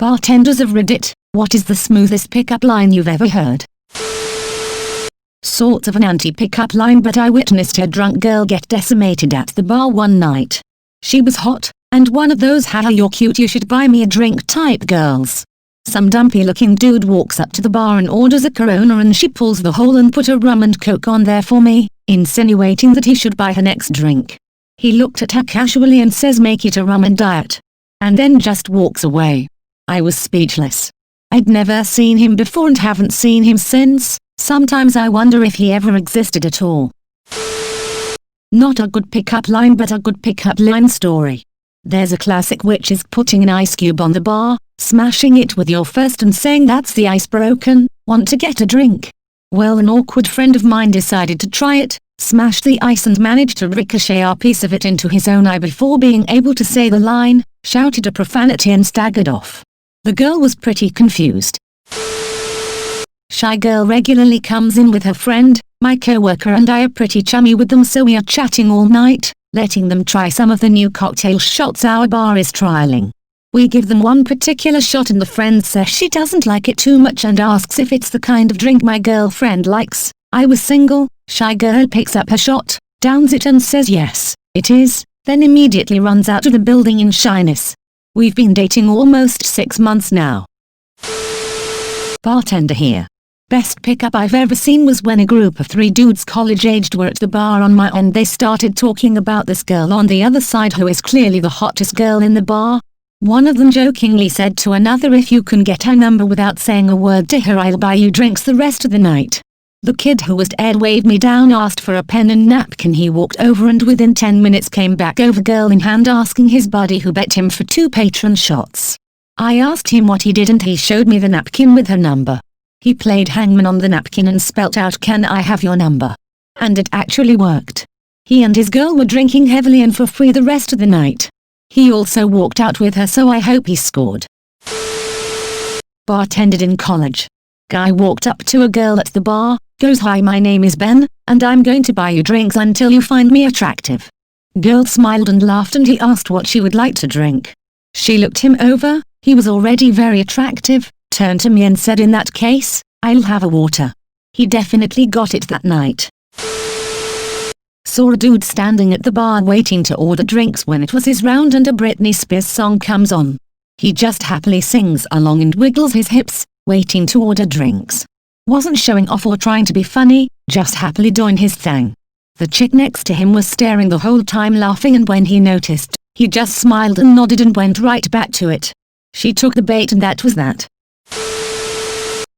Bartenders of Reddit, what is the smoothest pickup line you've ever heard? Sort of an anti-pickup line, but I witnessed a drunk girl get decimated at the bar one night. She was hot, and one of those "haha you're cute you should buy me a drink" type girls. Some dumpy looking dude walks up to the bar and orders a Corona, and she pulls the hole and put a rum and coke on there for me, insinuating that he should buy her next drink. He looked at her casually and says make it a rum and diet. And then just walks away. I was speechless. I'd never seen him before and haven't seen him since. Sometimes I wonder if he ever existed at all. Not a good pickup line, but a good pickup line story. There's a classic, which is putting an ice cube on the bar, smashing it with your fist and saying that's the ice broken, want to get a drink? Well, an awkward friend of mine decided to try it, smashed the ice and managed to ricochet a piece of it into his own eye before being able to say the line, shouted a profanity and staggered off. The girl was pretty confused. Shy girl regularly comes in with her friend. My coworker and I are pretty chummy with them, so we are chatting all night, letting them try some of the new cocktail shots our bar is trialing. We give them one particular shot and the friend says she doesn't like it too much and asks if it's the kind of drink my girlfriend likes. I was single. Shy girl picks up her shot, downs it and says yes, it is, then immediately runs out of the building in shyness. We've been dating almost 6 months now. Bartender here. Best pickup I've ever seen was when a group of 3 dudes college-aged were at the bar on my end. They started talking about this girl on the other side who is clearly the hottest girl in the bar. One of them jokingly said to another, if you can get her number without saying a word to her, I'll buy you drinks the rest of the night. The kid who was dead waved me down, asked for a pen and napkin. He walked over and within 10 minutes came back over girl in hand asking his buddy who bet him for 2 patron shots. I asked him what he did and he showed me the napkin with her number. He played hangman on the napkin and spelt out, "Can I have your number?" And it actually worked. He and his girl were drinking heavily and for free the rest of the night. He also walked out with her, so I hope he scored. Bartended in college. Guy walked up to a girl at the bar, goes, "Hi, my name is Ben, and I'm going to buy you drinks until you find me attractive." Girl smiled and laughed and he asked what she would like to drink. She looked him over. He was already very attractive, turned to me and said, "In that case, I'll have a water." He definitely got it that night. Saw a dude standing at the bar waiting to order drinks when it was his round and a Britney Spears song comes on. He just happily sings along and wiggles his hips, waiting to order drinks. Wasn't showing off or trying to be funny, just happily doing his thing. The chick next to him was staring the whole time laughing, and when he noticed, he just smiled and nodded and went right back to it. She took the bait and that was that.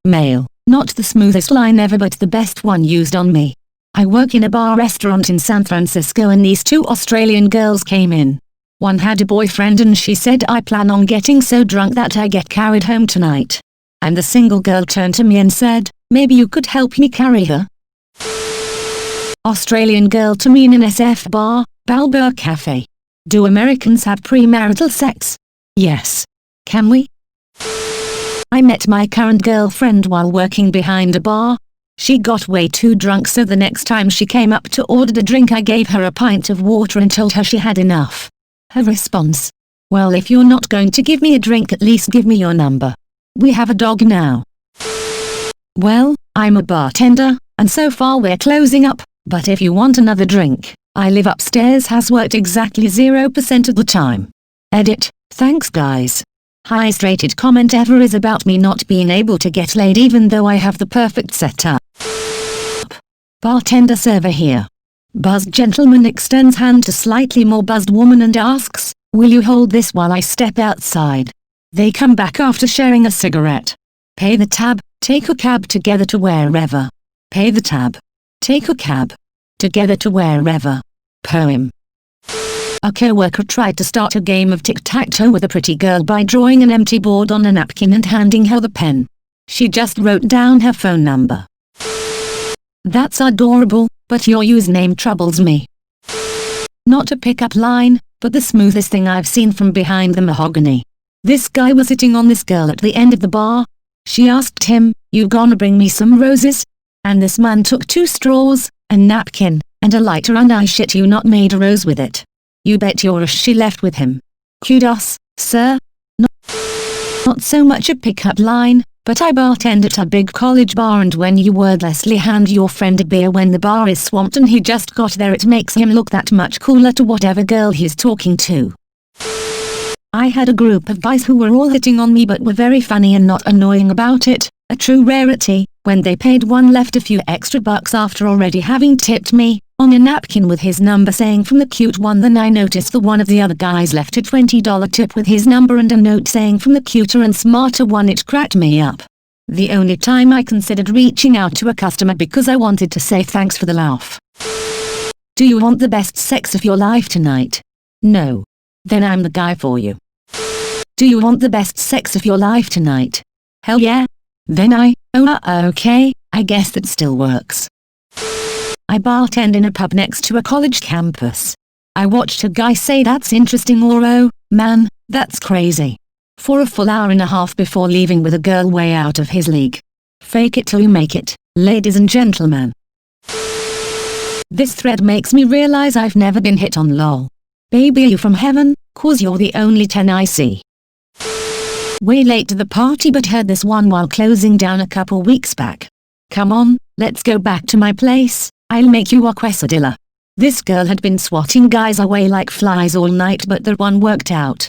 Mail. Not the smoothest line ever, but the best one used on me. I work in a bar restaurant in San Francisco and these 2 Australian girls came in. One had a boyfriend and she said, "I plan on getting so drunk that I get carried home tonight." And the single girl turned to me and said, "Maybe you could help me carry her." Australian girl to me in an SF bar, Balboa Cafe. Do Americans have premarital sex? Yes. Can we? I met my current girlfriend while working behind a bar. She got way too drunk, so the next time she came up to order a drink I gave her a pint of water and told her she had enough. Her response: "Well, if you're not going to give me a drink, at least give me your number. We have a dog now." Well, I'm a bartender, and so far we're closing up, but if you want another drink, I live upstairs has worked exactly 0% of the time. Edit. Thanks guys. Highest rated comment ever is about me not being able to get laid even though I have the perfect setup. Bartender server here. Buzzed gentleman extends hand to slightly more buzzed woman and asks, "Will you hold this while I step outside?" They come back after sharing a cigarette. Pay the tab, take a cab together to wherever. Pay the tab. Take a cab. Together to wherever. Poem. A coworker tried to start a game of tic-tac-toe with a pretty girl by drawing an empty board on a napkin and handing her the pen. She just wrote down her phone number. That's adorable, but your username troubles me. Not a pickup line, but the smoothest thing I've seen from behind the mahogany. This guy was sitting on this girl at the end of the bar. She asked him, "You gonna bring me some roses?" And this man took 2 straws, a napkin, and a lighter, and I shit you not made a rose with it. You bet your ass she left with him. Kudos, sir. No. Not so much a pickup line, but I bartend at a big college bar, and when you wordlessly hand your friend a beer when the bar is swamped and he just got there, it makes him look that much cooler to whatever girl he's talking to. I had a group of guys who were all hitting on me but were very funny and not annoying about it, a true rarity. When they paid one left a few extra bucks after already having tipped me, on a napkin with his number saying from the cute one. Then I noticed that one of the other guys left a $20 tip with his number and a note saying from the cuter and smarter one. It cracked me up. The only time I considered reaching out to a customer because I wanted to say thanks for the laugh. Do you want the best sex of your life tonight? No. Then I'm the guy for you. Do you want the best sex of your life tonight? Hell yeah. Then okay, I guess that still works. I bartend in a pub next to a college campus. I watched a guy say that's interesting or oh, man, that's crazy, for a full hour and a half before leaving with a girl way out of his league. Fake it till you make it, ladies and gentlemen. This thread makes me realize I've never been hit on. Lol. Baby, are you from heaven? 'Cause you're the only 10 I see. Way late to the party but heard this one while closing down a couple weeks back. Come on, let's go back to my place, I'll make you a quesadilla. This girl had been swatting guys away like flies all night but the one worked out.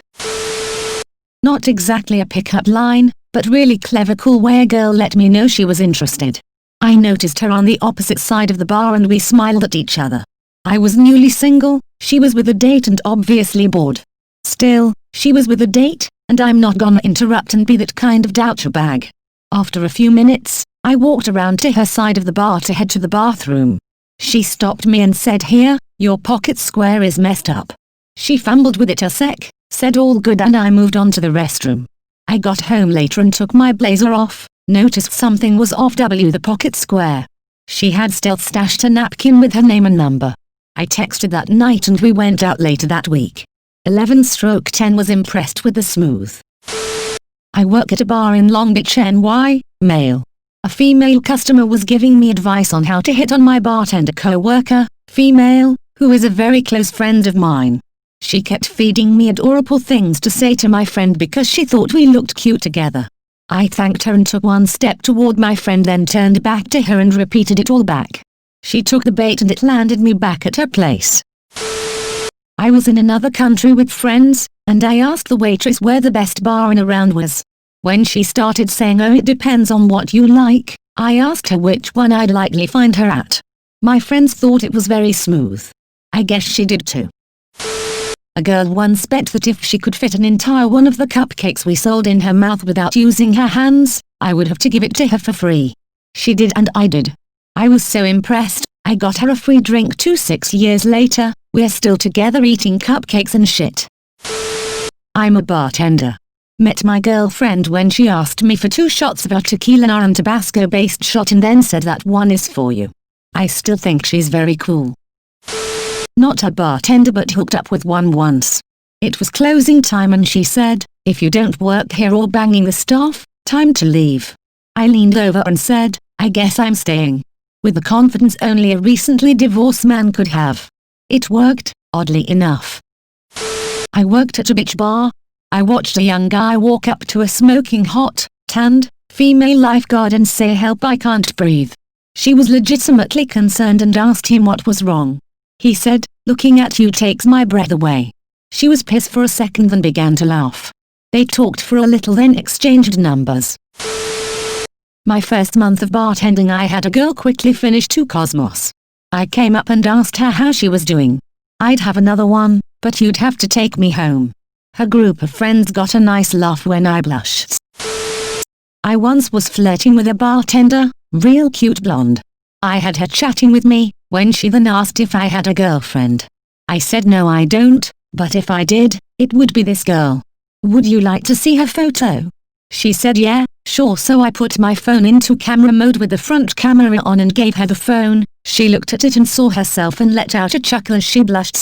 Not exactly a pickup line, but really clever cool way a girl let me know she was interested. I noticed her on the opposite side of the bar and we smiled at each other. I was newly single, she was with a date and obviously bored. Still, she was with a date, and I'm not gonna interrupt and be that kind of douchebag. After a few minutes, I walked around to her side of the bar to head to the bathroom. She stopped me and said, "Here, your pocket square is messed up." She fumbled with it a sec, said all good, and I moved on to the restroom. I got home later and took my blazer off, noticed something was off the pocket square. She had stealth stashed a napkin with her name and number. I texted that night and we went out later that week. 11/10 was impressed with the smooth. I work at a bar in Long Beach, NY, male. A female customer was giving me advice on how to hit on my bartender co-worker, female, who is a very close friend of mine. She kept feeding me adorable things to say to my friend because she thought we looked cute together. I thanked her and took one step toward my friend, then turned back to her and repeated it all back. She took the bait and it landed me back at her place. I was in another country with friends, and I asked the waitress where the best bar in around was. When she started saying, "Oh, it depends on what you like," I asked her which one I'd likely find her at. My friends thought it was very smooth. I guess she did too. A girl once bet that if she could fit an entire one of the cupcakes we sold in her mouth without using her hands, I would have to give it to her for free. She did, and I did. I was so impressed, I got her a free drink too. 6 years later, we're still together eating cupcakes and shit. I'm a bartender. Met my girlfriend when she asked me for 2 shots of a tequila and Tabasco-based shot and then said that one is for you. I still think she's very cool. Not a bartender but hooked up with one once. It was closing time and she said, "If you don't work here or banging the staff, time to leave." I leaned over and said, "I guess I'm staying." With the confidence only a recently divorced man could have. It worked, oddly enough. I worked at a beach bar. I watched a young guy walk up to a smoking hot, tanned, female lifeguard and say, "Help, I can't breathe." She was legitimately concerned and asked him what was wrong. He said, "Looking at you takes my breath away." She was pissed for a second then began to laugh. They talked for a little then exchanged numbers. My first month of bartending I had a girl quickly finish 2 Cosmos. I came up and asked her how she was doing. I'd have another one, but you'd have to take me home. Her group of friends got a nice laugh when I blushed. I once was flirting with a bartender, real cute blonde. I had her chatting with me, when she then asked if I had a girlfriend. I said no I don't, but if I did, it would be this girl. Would you like to see her photo? She said yeah, sure, so I put my phone into camera mode with the front camera on and gave her the phone. She looked at it and saw herself and let out a chuckle as she blushed.